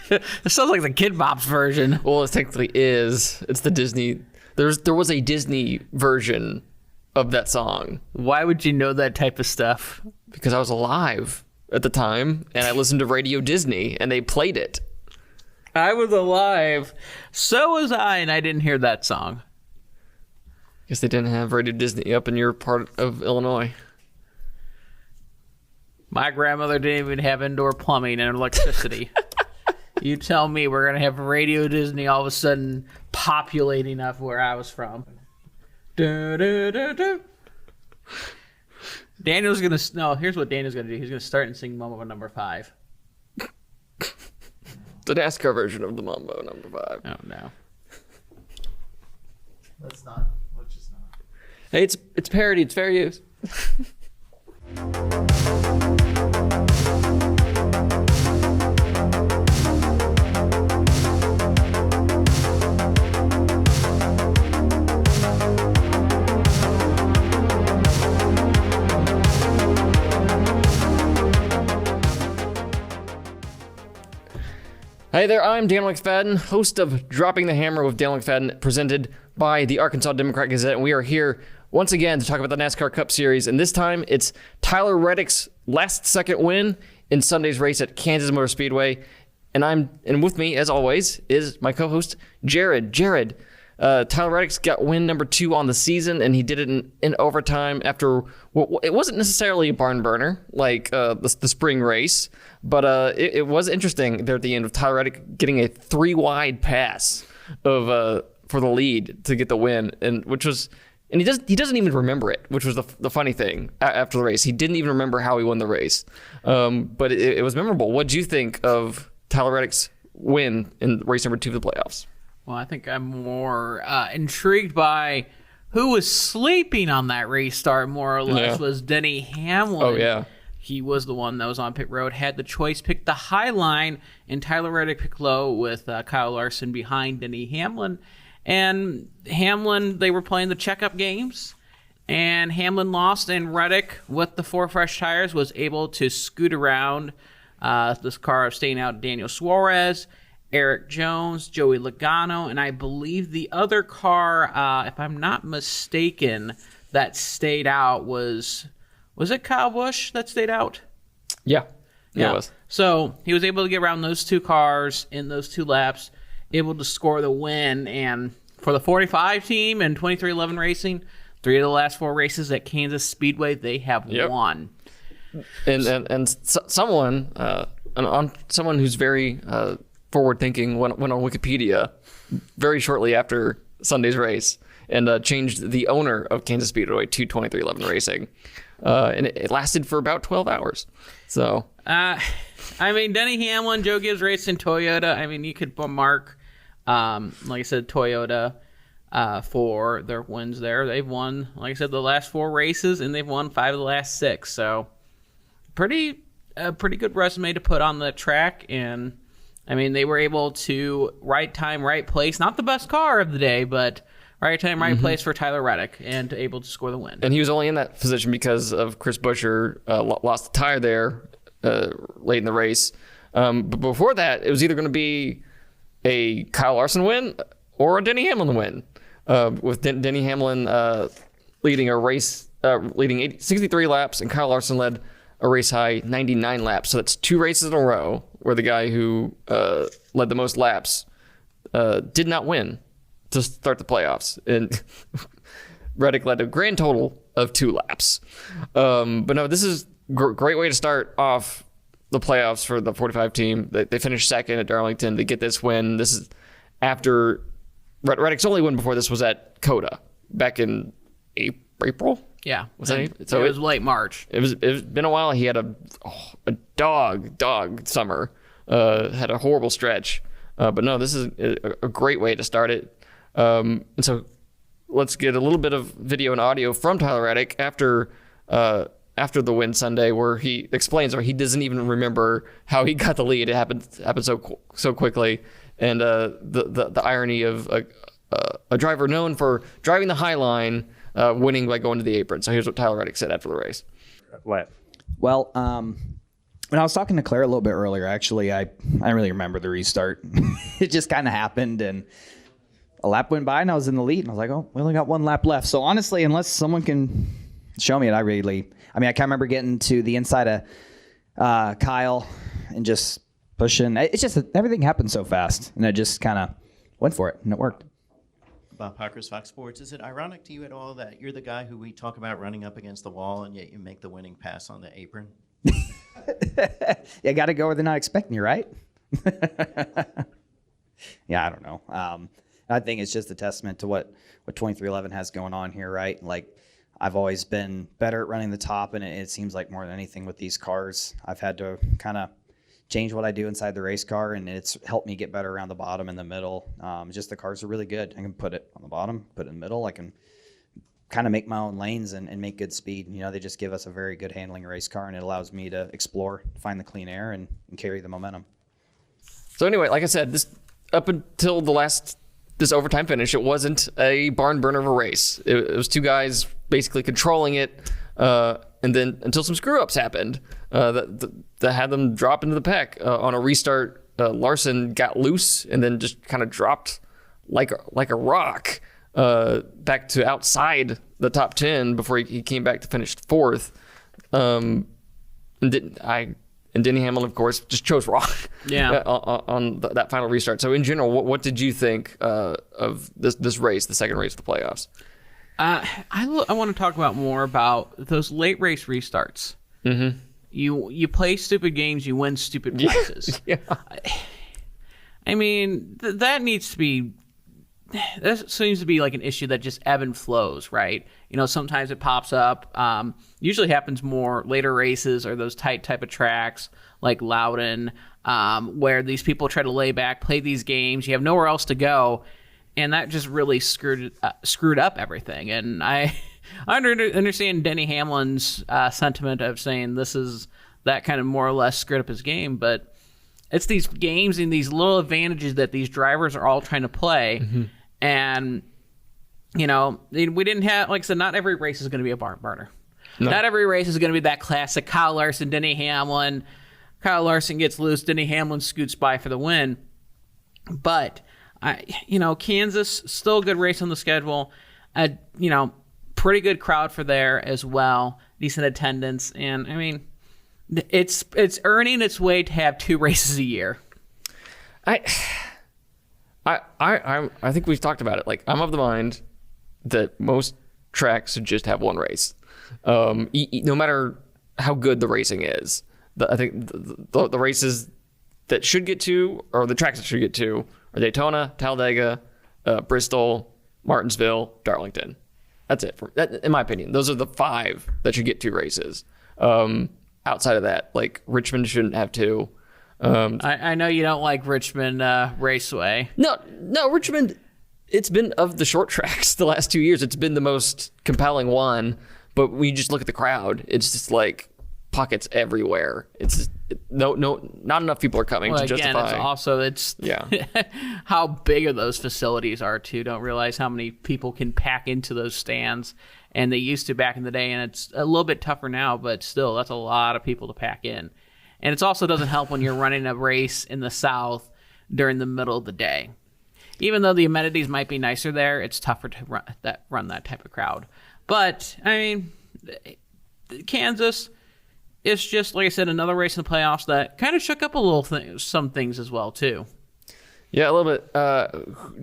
This sounds like the Kid Bop's version. Well, it technically is. It's the Disney. There was a Disney version of that song. Why would you know that type of stuff? Because I was alive at the time, and I listened to Radio Disney, and they played it. I was alive. So was I, and I didn't hear that song. Guess they didn't have Radio Disney up in your part of Illinois. My grandmother didn't even have indoor plumbing and electricity. You tell me we're going to have Radio Disney all of a sudden populating up where I was from. Daniel's going to... No, here's what Daniel's going to do. He's going to start and sing Mambo number 5. The NASCAR version of the Mambo number 5. Oh, no. Let's not. Let's just not. Hey, it's parody. It's fair use. Hey there, I'm Daniel McFadin, host of Dropping the Hammer with Daniel McFadin, presented by the Arkansas Democrat Gazette, and we are here once again to talk about the NASCAR Cup Series, and this time it's Tyler Reddick's last-second win in Sunday's race at Kansas Motor Speedway, and with me, as always, is my co-host, Jared. Jared, Tyler Reddick's got win number 2 on the season, and he did it in overtime after, well, it wasn't necessarily a barn burner like the spring race, but it was interesting there at the end with Tyler Reddick getting a 3-wide pass for the lead to get the win, and he doesn't even remember it, which was the funny thing after the race. He didn't even remember how he won the race, but it was memorable. What did you think of Tyler Reddick's win in race number 2 of the playoffs? Well, I think I'm more intrigued by who was sleeping on that restart, more or less, was Denny Hamlin. Oh, yeah. He was the one that was on pit road, had the choice, picked the high line, and Tyler Reddick picked low with Kyle Larson behind Denny Hamlin. And Hamlin, they were playing the checkup games, and Hamlin lost, and Reddick, with the 4 fresh tires, was able to scoot around this car, staying out Daniel Suarez, Eric Jones, Joey Logano, and I believe the other car, if I'm not mistaken, that stayed out was it Kyle Busch that stayed out? Yeah, it was. So he was able to get around those 2 cars in those 2 laps, able to score the win. And for the 45 team and 2311 Racing, 3 of the last 4 races at Kansas Speedway, they have won. And someone who's very forward thinking went on Wikipedia very shortly after Sunday's race and changed the owner of Kansas Speedway to 2311 Racing. And it lasted for about 12 hours. So, I mean, Denny Hamlin, Joe Gibbs Racing, Toyota. I mean, you could mark, like I said, Toyota for their wins there. They've won, like I said, the last 4 races, and they've won 5 of the last 6. So, pretty good resume to put on the track. And I mean, they were able to right time, right place. Not the best car of the day, but right time, right place for Tyler Reddick, and able to score the win. And he was only in that position because of Chris Buescher lost the tire there late in the race. But before that, it was either going to be a Kyle Larson win or a Denny Hamlin win, with Denny Hamlin leading a race, leading 63 laps, and Kyle Larson led a race high 99 laps. So that's 2 races in a row where the guy who led the most laps did not win to start the playoffs, and Reddick led a grand total of 2 laps. But no, this is a great way to start off the playoffs for the 45 team. They finished second at Darlington to get this win. This is after Reddick's only win before this was at COTA back in April. Yeah, was that? So it was late March. It's been a while. He had a dog summer. Had a horrible stretch. But no, this is a great way to start it. And so let's get a little bit of video and audio from Tyler Reddick after the win Sunday, where he explains, or he doesn't even remember how he got the lead. It happened so quickly, and the irony of a driver known for driving the high line winning by going to the apron. So here's what Tyler Reddick said after the race. Well, When I was talking to Claire a little bit earlier, actually, I don't really remember the restart. It just kind of happened, and a lap went by, and I was in the lead, and I was like, oh, we only got one lap left. So honestly, unless someone can show me it, I can't remember getting to the inside of Kyle and just pushing. It's just everything happened so fast, and I just kind of went for it, and it worked. Bob Parker's Fox Sports. Is it ironic to you at all that you're the guy who we talk about running up against the wall, and yet you make the winning pass on the apron? You got to go where they're not expecting you, right? Yeah, I don't know. I think it's just a testament to what 2311 has going on here, right? Like, I've always been better at running the top, and it seems like more than anything with these cars, I've had to kind of change what I do inside the race car, and it's helped me get better around the bottom and the middle. Just the cars are really good. I can put it on the bottom, put it in the middle. I can kind of make my own lanes and make good speed. You know, they just give us a very good handling race car, and it allows me to explore, find the clean air, and carry the momentum. So anyway, like I said, this up until this overtime finish, it wasn't a barn burner of a race. It was two guys basically controlling it, and then until some screw-ups happened that had them drop into the pack. On a restart, Larson got loose and then just kind of dropped like a rock back to outside the top 10 before he came back to finish fourth. And Denny Hamlin, of course, just chose wrong. Yeah. on that final restart. So in general, what did you think of this race, the second race of the playoffs? I want to talk about more about those late race restarts. Mm-hmm. You play stupid games, you win stupid prizes. Yeah. I mean, that needs to be. That seems to be like an issue that just ebb and flows, right? You know, sometimes it pops up. Usually happens more later races or those tight type of tracks like Loudon, where these people try to lay back, play these games. You have nowhere else to go, and that just really screwed up everything. And I understand Denny Hamlin's sentiment of saying that kind of more or less screwed up his game, but it's these games and these little advantages that these drivers are all trying to play. Mm-hmm. And, you know, we didn't have, like I said, not every race is going to be a barn burner. No. Not every race is going to be that classic Kyle Larson, Denny Hamlin. Kyle Larson gets loose, Denny Hamlin scoots by for the win. But, Kansas, still a good race on the schedule. Pretty good crowd for there as well. Decent attendance. And, I mean, it's earning its way to have 2 races a year. I think we've talked about it. Like, I'm of the mind that most tracks should just have one race, no matter how good the racing is. I think the races that should get to, or the tracks that should get to, are Daytona, Talladega, Bristol, Martinsville, Darlington. That's it. In my opinion, those are the 5 that should get 2 races. Outside of that, like, Richmond shouldn't have 2. I know you don't like Richmond Raceway. No, Richmond, it's been, of the short tracks the last 2 years, it's been the most compelling one. But when you just look at the crowd, it's just like pockets everywhere. It's just, not enough people are coming to justify. It's how big of those facilities are too. Don't realize how many people can pack into those stands. And they used to back in the day, and it's a little bit tougher now, but still, that's a lot of people to pack in. And it also doesn't help when you're running a race in the South during the middle of the day. Even though the amenities might be nicer there, it's tougher to run that type of crowd. But, I mean, Kansas is just, like I said, another race in the playoffs that kind of shook up some things as well, too. Yeah, a little bit.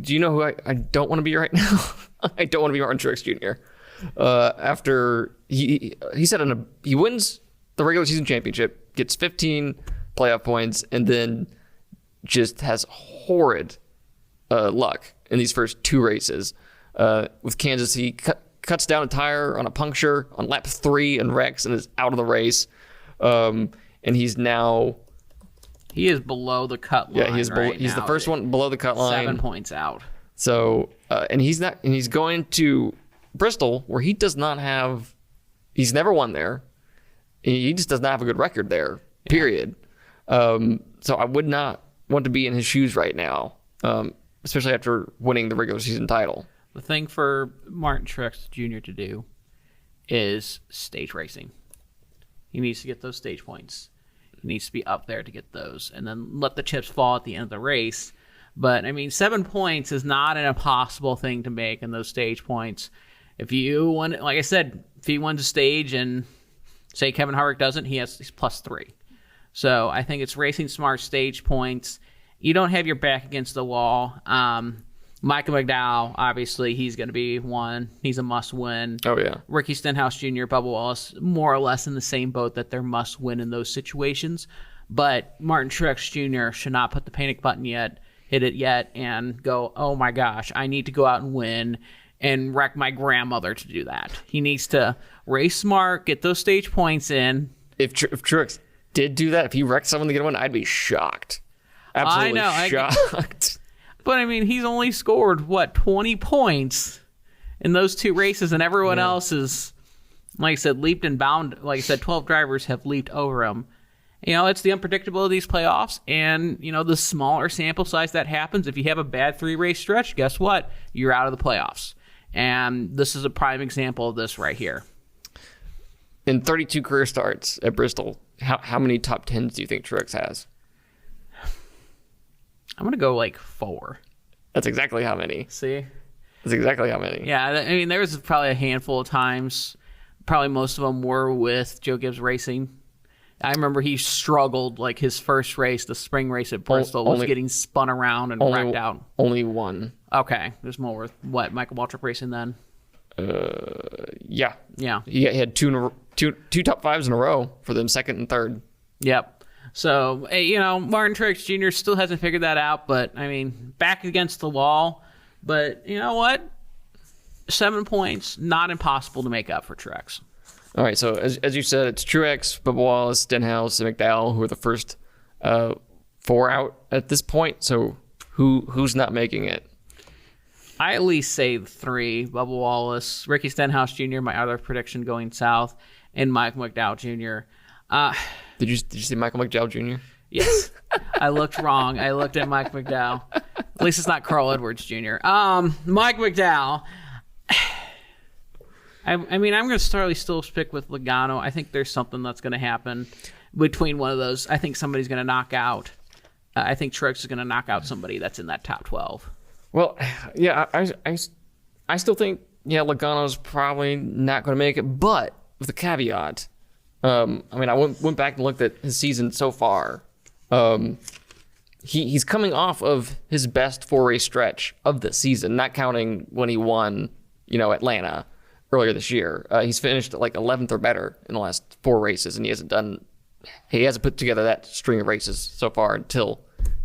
Do you know who I don't want to be right now? I don't want to be Martin Truex Jr. After he said he wins the regular season championship, gets 15 playoff points, and then just has horrid luck in these first 2 races. With Kansas, he cuts down a tire on a puncture on lap 3 and wrecks and is out of the race. And he's now... He is below the cut line. Yeah, he's the first one below the cut line. 7 points out. So, and he's going to Bristol, where he does not have... He's never won there. He just does not have a good record there, period. So I would not want to be in his shoes right now, especially after winning the regular season title. The thing for Martin Truex Jr. to do is stage racing. He needs to get those stage points. He needs to be up there to get those, and then let the chips fall at the end of the race. But, I mean, 7 points is not an impossible thing to make in those stage points. If you win, like I said, if he wins a stage and, say, Kevin Harvick doesn't, he's +3. So I think it's racing smart stage points. You don't have your back against the wall. Michael McDowell, obviously, he's going to be one. He's a must-win. Oh, yeah. Ricky Stenhouse Jr., Bubba Wallace, more or less in the same boat that they're must-win in those situations. But Martin Truex Jr. should not put the panic button yet, hit it yet, and go, oh, my gosh, I need to go out and win and wreck my grandmother to do that. He needs to race smart, get those stage points in. If Truex did do that, if he wrecked someone to get one, I'd be shocked. Absolutely shocked. But, I mean, he's only scored, 20 points in those 2 races, and everyone else is, like I said, leaped and bound. Like I said, 12 drivers have leaped over him. It's the unpredictability of these playoffs, and, the smaller sample size that happens. If you have a bad 3-race stretch, guess what? You're out of the playoffs. And this is a prime example of this right here. In 32 career starts at Bristol, how many top 10s do you think Truex has? I'm going to go 4. That's exactly how many. See? That's exactly how many. Yeah, I mean, there was probably a handful of times. Probably most of them were with Joe Gibbs Racing. I remember he struggled, his first race, the spring race at Bristol, was getting spun around and wrecked out. Only one. Okay, there's more with, Michael Waltrip Racing then? Yeah. Yeah. He had two top 5s in a row for them, second and third. Yep. So, Martin Truex Jr. still hasn't figured that out, but, I mean, back against the wall. But, you know what? 7 points, not impossible to make up for Truex. All right, so as you said, it's Truex, Bubba Wallace, Stenhouse, and McDowell who are the first 4 out at this point. So who's not making it? I at least say 3. Bubba Wallace, Ricky Stenhouse Jr., my other prediction going south, and Mike McDowell Jr. Did you say Michael McDowell Jr.? Yes. I looked wrong. I looked at Mike McDowell. At least it's not Carl Edwards Jr. Mike McDowell. I mean, I'm going to still stick with Logano. I think there's something that's going to happen between one of those. I think somebody's going to knock out. I think Truex is going to knock out somebody that's in that top 12. Well, yeah, I still think, Logano's probably not going to make it, but with a caveat. I mean, I went back and looked at his season so far. He's coming off of his best 4-race stretch of the season, not counting when he won, Atlanta earlier this year. He's finished at 11th or better in the last 4 races, and he hasn't put together that string of races so far until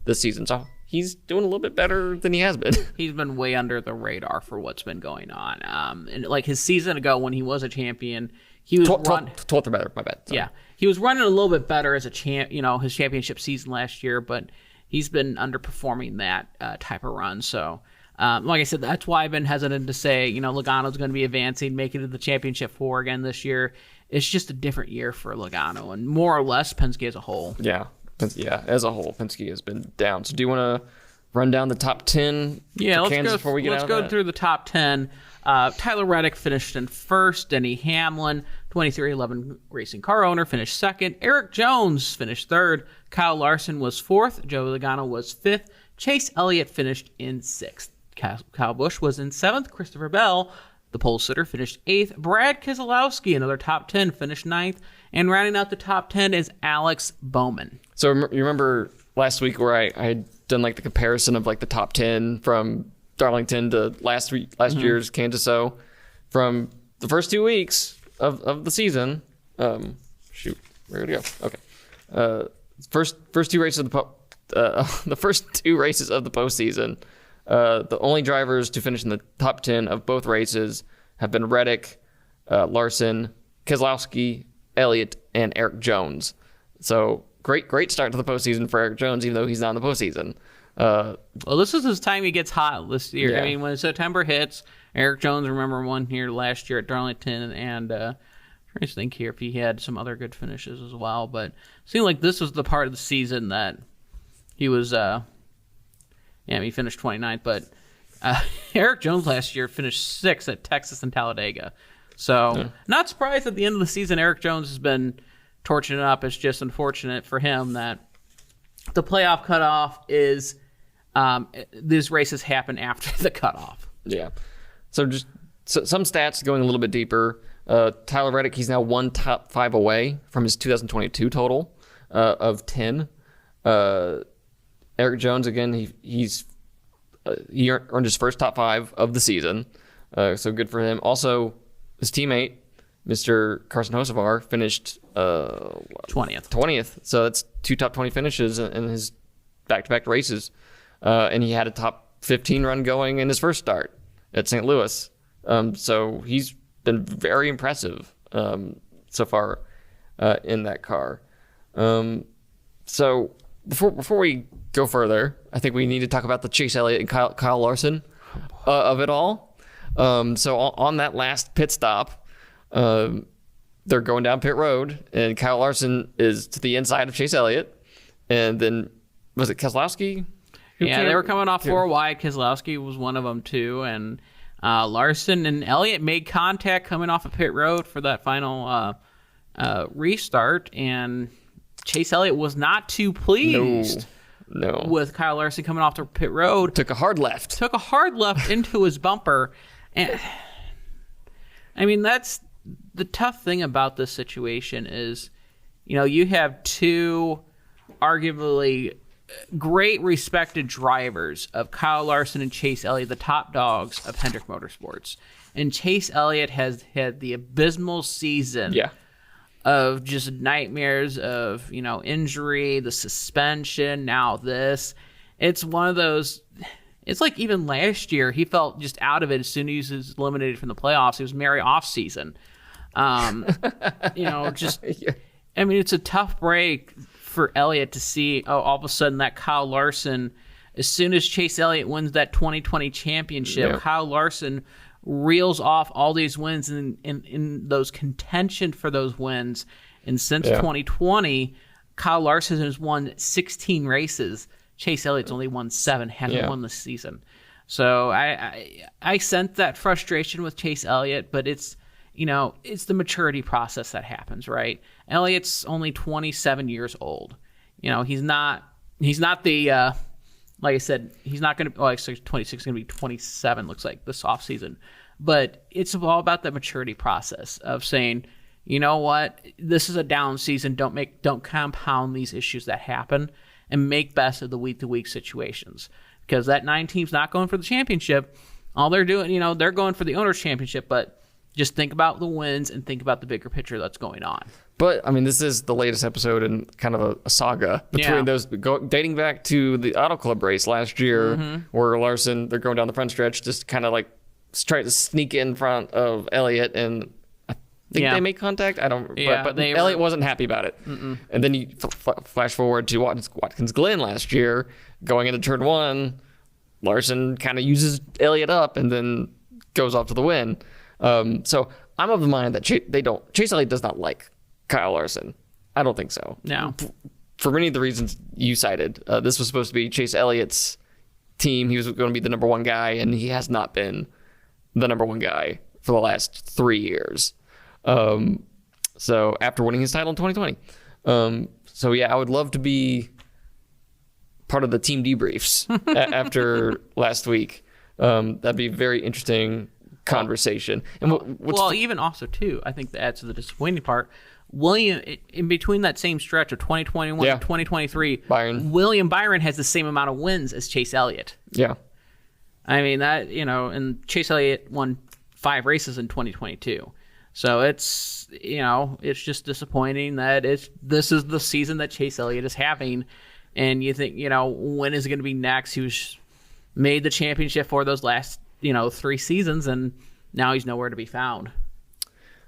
this season. So he's doing a little bit better than he has been. He's been way under the radar for what's been going on. And his season ago when he was a champion, he was 12th or better. My bad. Sorry. Yeah, he was running a little bit better as a his championship season last year, but he's been underperforming that type of run. So, like I said, that's why I've been hesitant to say, Logano's going to be advancing, making it to the championship 4 again this year. It's just a different year for Logano, and more or less Penske as a whole. Yeah, as a whole, Penske has been down. So, do you want to run down the top 10? Yeah, let's go through the top 10. Tyler Reddick finished in first. Denny Hamlin, 2311 racing car owner, finished second. Eric Jones finished third. Kyle Larson was fourth. Joe Logano was fifth. Chase Elliott finished in sixth. Kyle Busch was in seventh. Christopher Bell, the pole sitter, finished eighth. Brad Keselowski, another top 10, finished ninth. And rounding out the top 10 is Alex Bowman. So you remember last week where I had done the comparison of the top 10 from Darlington to last year's Kansas O. From the first 2 weeks of the season. Shoot, where did it go? Okay. First 2 races of the first 2 races of the postseason. The only drivers to finish in the top 10 of both races have been Reddick, Larson, Keselowski, Elliott, and Eric Jones. So great start to the postseason for Eric Jones, even though he's not in the postseason. Well, this is his time he gets hot this year. Yeah. I mean, when September hits, Eric Jones, remember, won here last year at Darlington, and trying to think here if he had some other good finishes as well. But it seemed like this was the part of the season that he was, he finished 29th, but Eric Jones last year finished 6th at Texas and Talladega. So not surprised at the end of the season, Eric Jones has been torching it up. It's just unfortunate for him that the playoff cutoff is these races happen after the cutoff. Yeah. So just some stats going a little bit deeper. Tyler Reddick, he's now one top 5 away from his 2022 total of 10. Eric Jones, again, he earned his first top 5 of the season. So good for him. Also, his teammate, Mr. Carson Hocevar, finished 20th. So that's 2 top 20 finishes in his back-to-back races. And he had a top 15 run going in his first start at St. Louis. So he's been very impressive so far in that car. So before we go further, I think we need to talk about the Chase Elliott and Kyle Larson of it all. So on that last pit stop, they're going down pit road, and Kyle Larson is to the inside of Chase Elliott, and then was it Keselowski? Yeah, they were coming off 4 wide. Keselowski was one of them too, and Larson and Elliott made contact coming off of pit road for that final restart, and Chase Elliott was not too pleased with Kyle Larson coming off the pit road. Took a hard left into his bumper. And I mean, that's the tough thing about this situation is, you have 2 arguably great respected drivers of Kyle Larson and Chase Elliott, the top dogs of Hendrick Motorsports. And Chase Elliott has had the abysmal season of just nightmares of, injury, the suspension, now this. It's one of those, it's like even last year, he felt just out of it as soon as he was eliminated from the playoffs. It was merry off season. I mean, it's a tough break for Elliott to see, all of a sudden that Kyle Larson, as soon as Chase Elliott wins that 2020 championship, Kyle Larson reels off all these wins in those contention for those wins. And since 2020, Kyle Larson has won 16 races. Chase Elliott's only won 7, hasn't won this season. So I sense that frustration with Chase Elliott, but it's the maturity process that happens, right? Elliott's only 27 years old. He's not the, like I said, he's not going to, actually 26 is going to be 27, looks like, this offseason. But it's all about the maturity process of saying, you know what, this is a down season. Don't compound these issues that happen, and make best of the week-to-week situations. Because that 9 team's not going for the championship. All they're doing, they're going for the owner's championship, but just think about the wins and think about the bigger picture that's going on. But, I mean, this is the latest episode in kind of a saga between those, dating back to the Auto Club race last year, where Larson, they're going down the front stretch, just kind of like trying to sneak in front of Elliott, and I think they made contact. I don't, but Elliott wasn't happy about it. And then you flash forward to Watkins Glen last year, going into turn 1, Larson kind of uses Elliott up and then goes off to the win. So I'm of the mind that Chase Elliott does not like Kyle Larson. I don't think so. No. For many of the reasons you cited, this was supposed to be Chase Elliott's team. He was going to be the number 1 guy, and he has not been the number 1 guy for the last 3 years. So after winning his title in 2020. So yeah, I would love to be part of the team debriefs after last week. That'd be a very interesting conversation. And even also too, I think that adds to the disappointing part. William, in between that same stretch of 2021 to 2023, William Byron has the same amount of wins as Chase Elliott. Yeah. I mean, that, and Chase Elliott won 5 races in 2022. So it's just disappointing that this is the season that Chase Elliott is having. And you think, when is it going to be next? He was made the championship for those last, 3 seasons, and now he's nowhere to be found.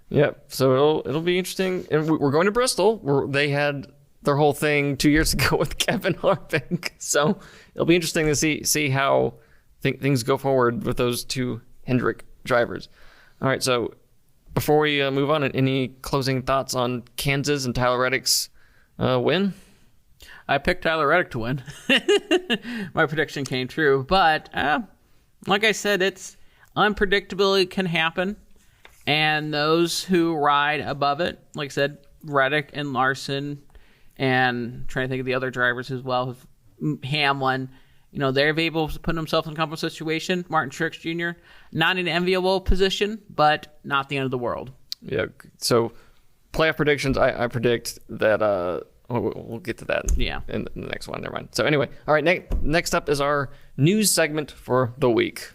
Yeah, so it'll be interesting. And we're going to Bristol, where they had their whole thing 2 years ago with Kevin Harvick. So it'll be interesting to see how things go forward with those 2 Hendrick drivers. All right, so before we move on, any closing thoughts on Kansas and Tyler Reddick's win? I picked Tyler Reddick to win. My prediction came true. But like I said, it's unpredictability can happen. And those who ride above it, like I said, Reddick and Larson, and trying to think of the other drivers as well, Hamlin. They're able to put themselves in a comfortable situation. Martin Truex Jr., not an enviable position, but not the end of the world. Yeah. So, playoff predictions. I predict that. We'll get to that. Yeah. In the next one. Never mind. So anyway, all right. Next up is our news segment for the week.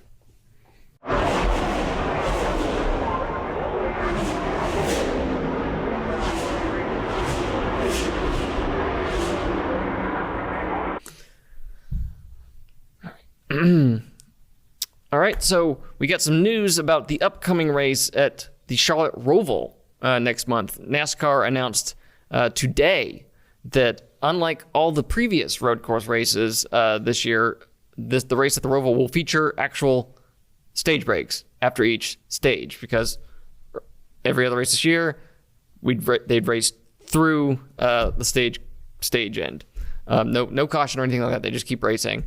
All right, so we got some news about the upcoming race at the Charlotte Roval next month. NASCAR announced today that unlike all the previous road course races this year, the race at the Roval will feature actual stage breaks after each stage, because every other race this year, they'd race through the stage end. No caution or anything like that. They just keep racing.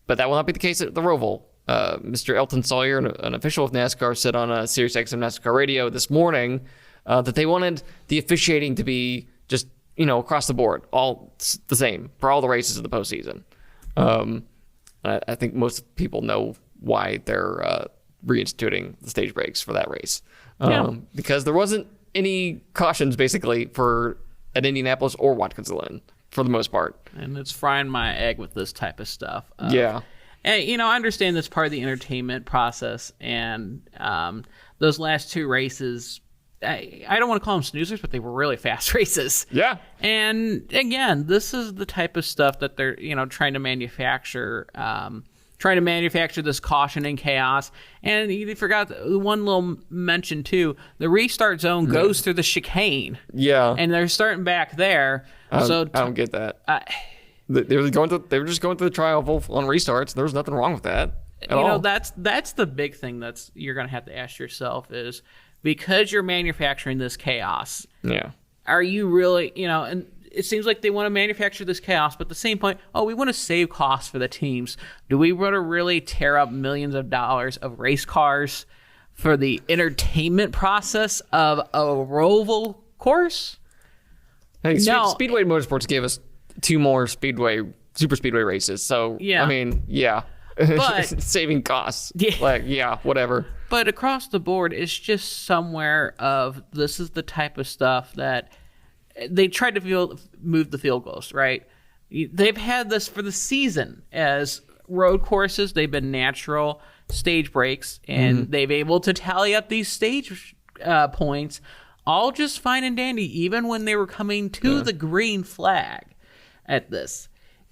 But that will not be the case at the Roval. Mr. Elton Sawyer, an official of NASCAR, said on Sirius XM NASCAR Radio this morning that they wanted the officiating to be just, across the board, all the same for all the races of the postseason. I think most people know why they're reinstituting the stage breaks for that race. Because there wasn't any cautions, basically, at Indianapolis or Watkins Glen, for the most part. And it's frying my egg with this type of stuff. Yeah. And, I understand that's part of the entertainment process. And those last two races, I don't want to call them snoozers, but they were really fast races. Yeah. And, again, this is the type of stuff that they're, trying to manufacture. Trying to manufacture this caution and chaos. And you forgot one little mention, too. The restart zone goes through the chicane. Yeah. And they're starting back there. I don't get that. They were just going through the trial on restarts. There was nothing wrong with that at all. That's the big thing you're going to have to ask yourself is, because you're manufacturing this chaos. Yeah. Are you really, and it seems like they want to manufacture this chaos, but at the same point, we want to save costs for the teams. Do we want to really tear up millions of dollars of race cars for the entertainment process of a Roval course? Hey, No. Speedway Motorsports gave us 2 more super speedway races. So, Yeah. I mean, yeah. But saving costs. Yeah. Whatever. But across the board, it's just somewhere of this is the type of stuff that they tried to move the field goals, right? They've had this for the season as road courses. They've been natural stage breaks, and they've able to tally up these stage points all just fine and dandy, even when they were coming to the green flag at this.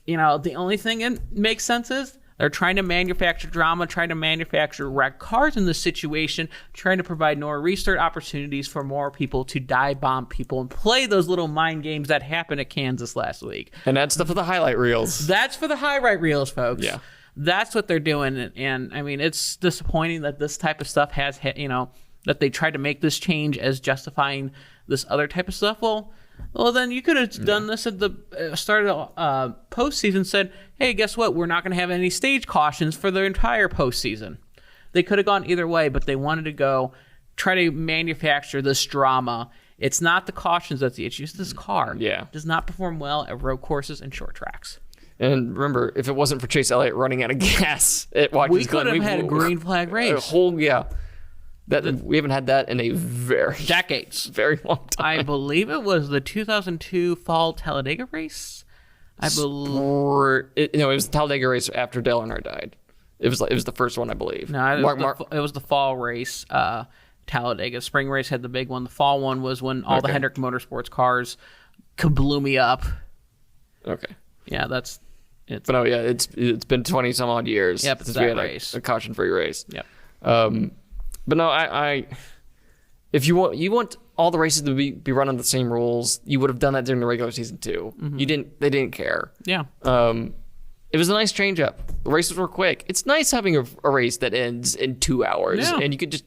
The only thing that makes sense is they're trying to manufacture drama, trying to manufacture wrecked cars in this situation, trying to provide more restart opportunities for more people to dive bomb people and play those little mind games that happened at Kansas last week. And that's stuff for the highlight reels. That's for the highlight reels, folks. Yeah. That's what they're doing. And I mean, it's disappointing that this type of stuff has, that they tried to make this change as justifying this other type of stuff. Well, then you could have done this at the start of the postseason, said, hey, guess what? We're not going to have any stage cautions for the entire postseason. They could have gone either way, but they wanted to try to manufacture this drama. It's not the cautions that's the issue. It's this car. Yeah. Does not perform well at road courses and short tracks. And remember, if it wasn't for Chase Elliott running out of gas at Watkins Glen, we could have had a green flag race. We haven't had that in a decades, very long time. I believe it was the 2002 Fall Talladega race. It was the Talladega race after Dale Earnhardt died. It was the first one, I believe. No, it was the fall race. Talladega spring race had the big one. The fall one was when all the Hendrick Motorsports cars blew me up. Okay. Yeah, it's been 20 some odd years since we had race. a caution-free race. Yep. But no, if you want all the races to be run on the same rules, you would have done that during the regular season too. They didn't care. Yeah. It was a nice change up. The races were quick. It's nice having a race that ends in 2 hours, and you could just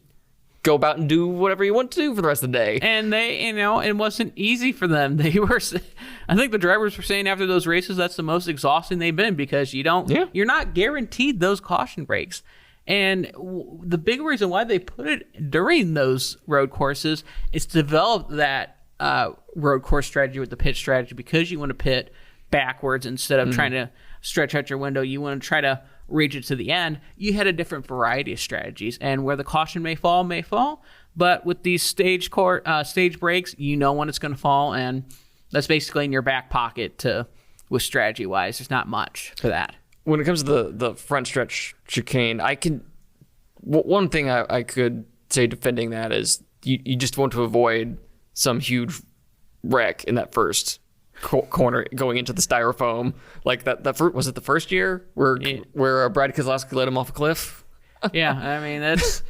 go about and do whatever you want to do for the rest of the day. And they, it wasn't easy for them. They were, I think the drivers were saying after those races, that's the most exhausting they've been, because you're not guaranteed those caution breaks. And the big reason why they put it during those road courses is to develop that road course strategy with the pit strategy, because you want to pit backwards instead of trying to stretch out your window. You want to try to reach it to the end. You had a different variety of strategies, and where the caution may fall. But with these stage breaks, you know when it's going to fall, and that's basically in your back pocket with strategy wise. There's not much for that. When it comes to the front stretch chicane, one thing I could say defending that is you just want to avoid some huge wreck in that first corner going into the styrofoam. Like was it the first year where Brad Keselowski let him off a cliff? Yeah, I mean it's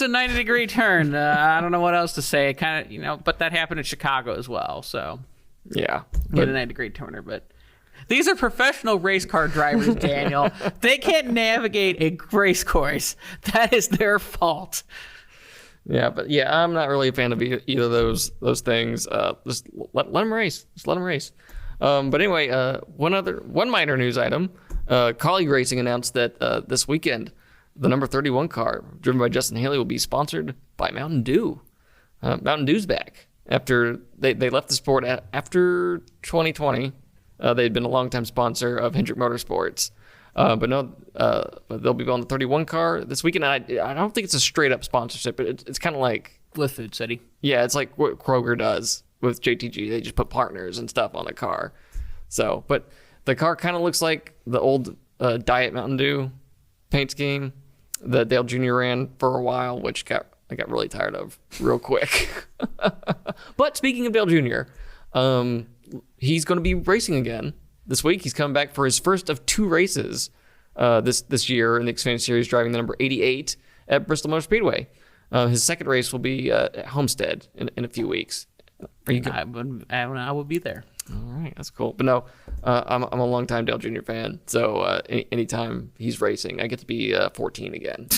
a 90-degree turn. I don't know what else to say. Kind of, but that happened in Chicago as well. So yeah, but a 90-degree turner, but. These are professional race car drivers, Daniel. They can't navigate a race course. That is their fault. Yeah, but I'm not really a fan of either of those things. Just let them race. Just let them race. But anyway, one minor news item. Colleague Racing announced that this weekend, the number 31 car, driven by Justin Haley, will be sponsored by Mountain Dew. Mountain Dew's back after they left the sport after 2020. They'd been a longtime sponsor of Hendrick Motorsports. But they'll be on the 31 car this weekend. I don't think it's a straight up sponsorship, but it's kind of like with Food City. Yeah, it's like what Kroger does with JTG. They just put partners and stuff on the car. So, but the car kind of looks like the old Diet Mountain Dew paint scheme that Dale Jr. ran for a while, which I got really tired of real quick. But speaking of Dale Jr., he's going to be racing again this week. He's coming back for his first of 2 races this year in the Xfinity Series, driving the number 88 at Bristol Motor Speedway. His second race will be at Homestead in a few weeks. Are you I will be there. All right, that's cool. But no, I'm a longtime Dale Jr. fan, so anytime he's racing, I get to be 14 again.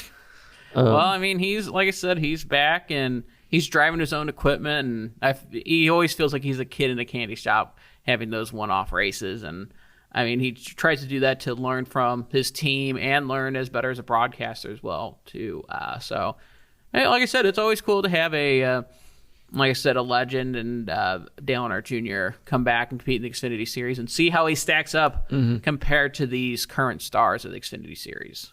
Well, I mean, like I said, he's back and he's driving his own equipment, and he always feels like he's a kid in a candy shop having those one-off races. And I mean, he tries to do that to learn from his team and learn as better as a broadcaster as well too. So, like I said, it's always cool to have a legend and Dale Earnhardt Jr. come back and compete in the Xfinity Series and see how he stacks up compared to these current stars of the Xfinity Series.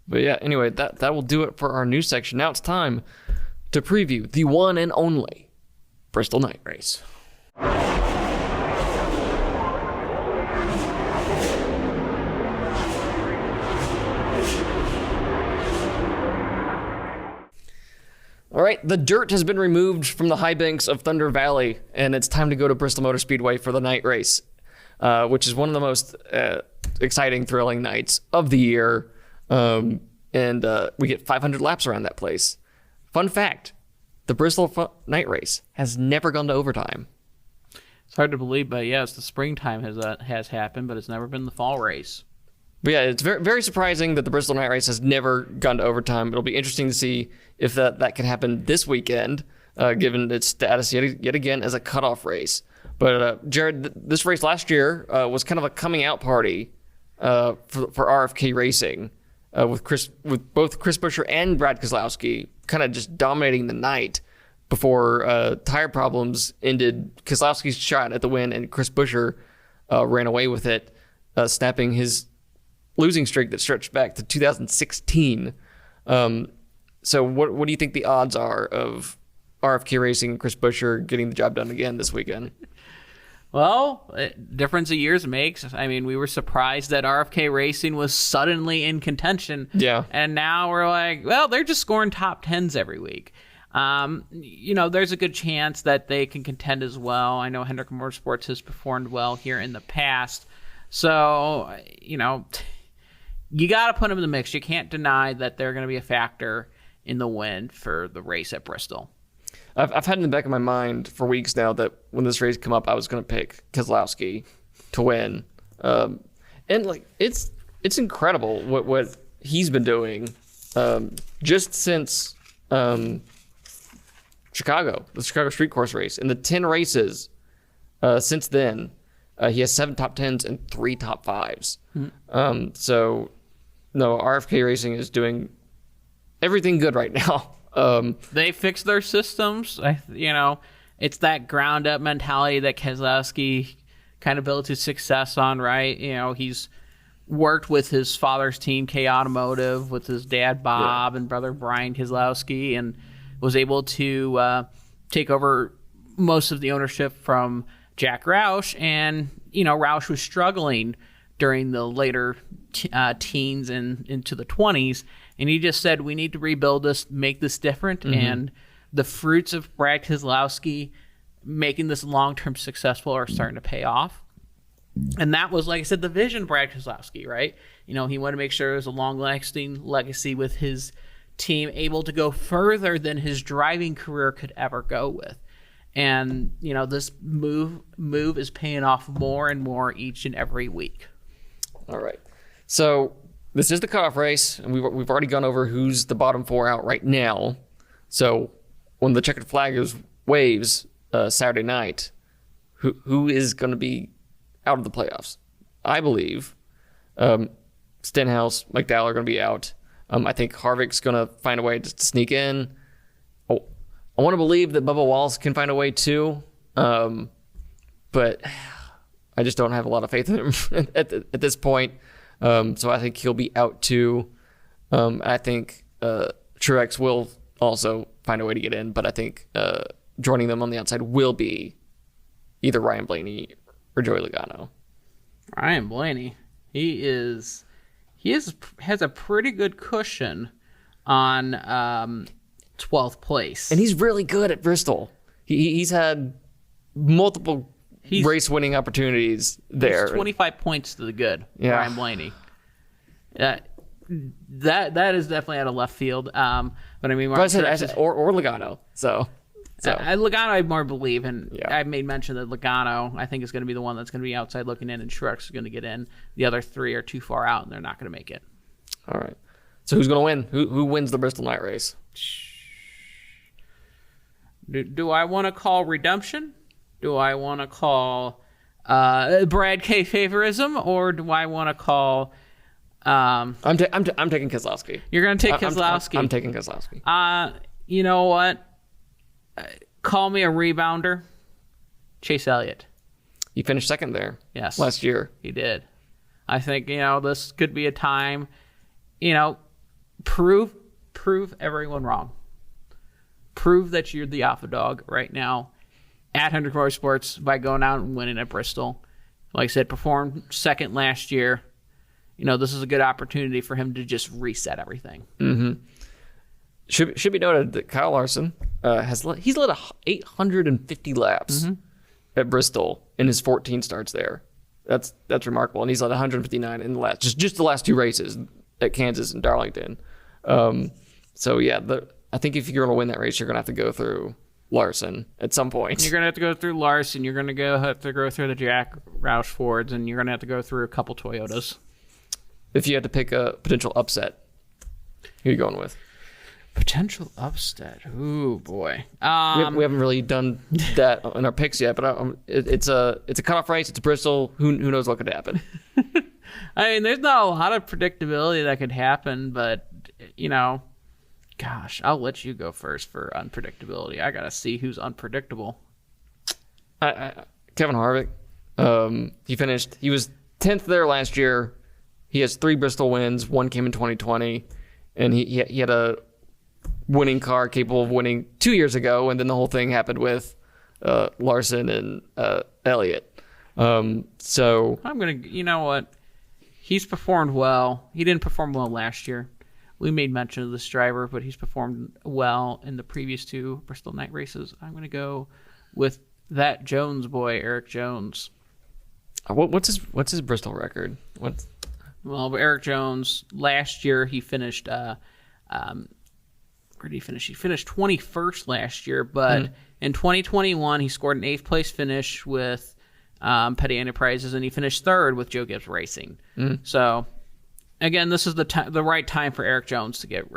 But yeah, anyway, that will do it for our news section. Now it's time to preview the one and only Bristol Night Race. All right, the dirt has been removed from the high banks of Thunder Valley, and it's time to go to Bristol Motor Speedway for the night race, which is one of the most exciting, thrilling nights of the year. And we get 500 laps around that place. Fun fact, the Bristol night race has never gone to overtime. It's hard to believe, but yes, the springtime has happened, but it's never been the fall race. But yeah, it's very, very surprising that the Bristol night race has never gone to overtime. It'll be interesting to see if that can happen this weekend, given its status yet again as a cutoff race. But Jared, this race last year was kind of a coming out party for RFK Racing. With both Chris Buescher and Brad Keselowski kind of just dominating the night before tire problems ended Keselowski's shot at the win, and Chris Buescher ran away with it, snapping his losing streak that stretched back to 2016. So what do you think the odds are of RFK Racing and Chris Buescher getting the job done again this weekend? Well, difference of years makes. I mean, we were surprised that RFK Racing was suddenly in contention. Yeah. And now we're like, well, they're just scoring top 10s every week. There's a good chance that they can contend as well. I know Hendrick Motorsports has performed well here in the past. So, you got to put them in the mix. You can't deny that they're going to be a factor in the win for the race at Bristol. I've had in the back of my mind for weeks now that when this race come up, I was going to pick Keselowski to win. And it's incredible what he's been doing just since Chicago, the Chicago Street Course race. In the 10 races since then, he has 7 top 10s and 3 top 5s. So, no, RFK Racing is doing everything good right now. They fixed their systems. it's that ground up mentality that Keselowski kind of built his success on, right? He's worked with his father's team, K Automotive, with his dad Bob and brother Brian Keselowski, and was able to take over most of the ownership from Jack Roush. And Roush was struggling during the later teens and into the 20s, and he just said, we need to rebuild this, make this different. And the fruits of Brad Keselowski making this long-term successful are starting to pay off. And that was, like I said, the vision of Brad Keselowski, right? He wanted to make sure it was a long-lasting legacy with his team, able to go further than his driving career could ever go with. And, this move is paying off more and more each and every week. All right. So this is the cutoff race, and we've already gone over who's the bottom 4 out right now. So when the checkered flag waves Saturday night, who is going to be out of the playoffs? I believe Stenhouse, McDowell are going to be out. I think Harvick's going to find a way to sneak in. Oh, I want to believe that Bubba Wallace can find a way too, but I just don't have a lot of faith in him at this point. So I think he'll be out too. I think Truex will also find a way to get in, but I think joining them on the outside will be either Ryan Blaney or Joey Logano. Ryan Blaney, he has a pretty good cushion on 12th place, and he's really good at Bristol. He's had multiple race-winning opportunities there. He's 25 points to the good. Yeah. Ryan Blaney. That is definitely out of left field. But I mean, I said or Logano. So. Logano, I more believe, and Yeah. I made mention that Logano, I think, is going to be the one that's going to be outside looking in, and Truex is going to get in. The other 3 are too far out, and they're not going to make it. All right. So who's going to win? Who wins the Bristol night race? Do I want to call redemption? Do I want to call Brad K favorism, or do I want to call? I'm taking Keselowski. You're going to take Keselowski. I'm taking Keselowski. You know what? Call me a rebounder. Chase Elliott. He finished second there. Yes. Last year. He did. I think, this could be a time, prove everyone wrong. Prove that you're the alpha dog right now at Hendrick Motorsports by going out and winning at Bristol. Like I said, performed second last year. This is a good opportunity for him to just reset everything. Mm-hmm. Should be noted that Kyle Larson he's led 850 laps at Bristol in his 14 starts there. That's remarkable, and he's led 159 in the last just the last 2 races at Kansas and Darlington. So yeah, I think if you're going to win that race, you're going to have to go through Larson at some point. You're going to have to go through Larson. You're going to have to go through the Jack Roush Fords, and you're going to have to go through a couple Toyotas. If you had to pick a potential upset, who are you going with? Potential upset. Ooh, boy. We haven't really done that in our picks yet, but it's a cutoff race. It's Bristol. Who knows what could happen? I mean, there's not a lot of predictability that could happen, but gosh, I'll let you go first for unpredictability. I gotta see who's unpredictable. Kevin Harvick. He was 10th there last year. He has 3 Bristol wins. 1 came in 2020, and he had a winning car capable of winning 2 years ago, and then the whole thing happened with Larson and Elliott. So I'm gonna, you know what? He's performed well. He didn't perform well last year. We made mention of this driver, but he's performed well in the previous 2 Bristol night races. I'm gonna go with that Jones boy, Eric Jones. what's his Bristol record? Well, Eric Jones last year he finished. Where did he finish? He finished 21st last year, but in 2021 he scored an 8th place finish with Petty Enterprises, and he finished 3rd with Joe Gibbs Racing. So, again, this is the right time for Eric Jones to get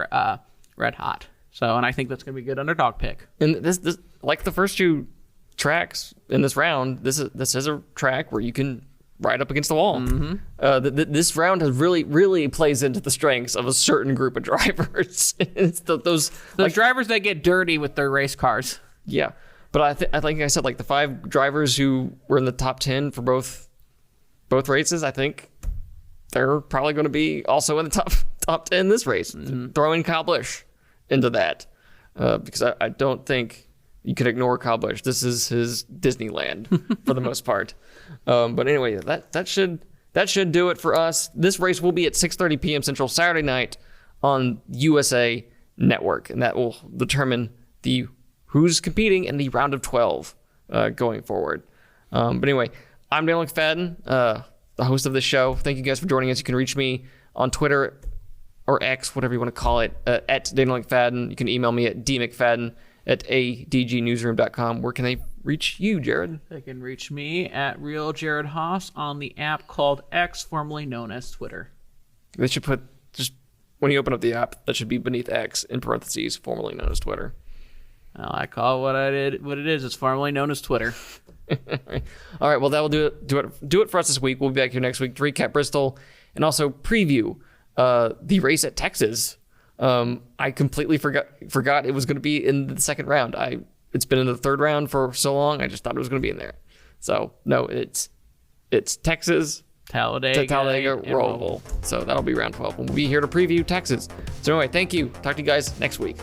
red hot. So, and I think that's going to be a good underdog pick. And this like the first 2 tracks in this round, this is a track where you can ride up against the wall. This round has really plays into the strengths of a certain group of drivers. It's those drivers that get dirty with their race cars. Yeah, But I think I said like the 5 drivers who were in the top 10 for both races. I think they're probably going to be also in the top 10 this race. Throwing Kyle Busch into that because I don't think you can ignore Kyle Busch. This is his Disneyland for the most part. But anyway, that should do it for us. This race will be at 6:30 p.m. Central Saturday night on USA Network, and that will determine who's competing in the round of 12 going forward. But anyway, I'm Daniel McFadin, the host of the show. Thank you guys for joining us. You can reach me on Twitter or X, whatever you want to call it, at Daniel McFadin. You can email me at dmcfadden@adgnewsroom.com. Where can they reach you, Jared? They can reach me at Real Jared Haas on the app called X, formerly known as Twitter. They should put, just when you open up the app, that should be beneath X in parentheses, formerly known as Twitter. Well, I call it what it is. It's formerly known as Twitter. All right, well, that will do it for us this week. We'll be back here next week to recap Bristol and also preview the race at Texas. I completely forgot it was going to be in the second round. It's been in the third round for so long. I just thought it was going to be in there. So no, it's Texas, Talladega, Roval. So that'll be round 12. We'll be here to preview Texas. So anyway, thank you. Talk to you guys next week.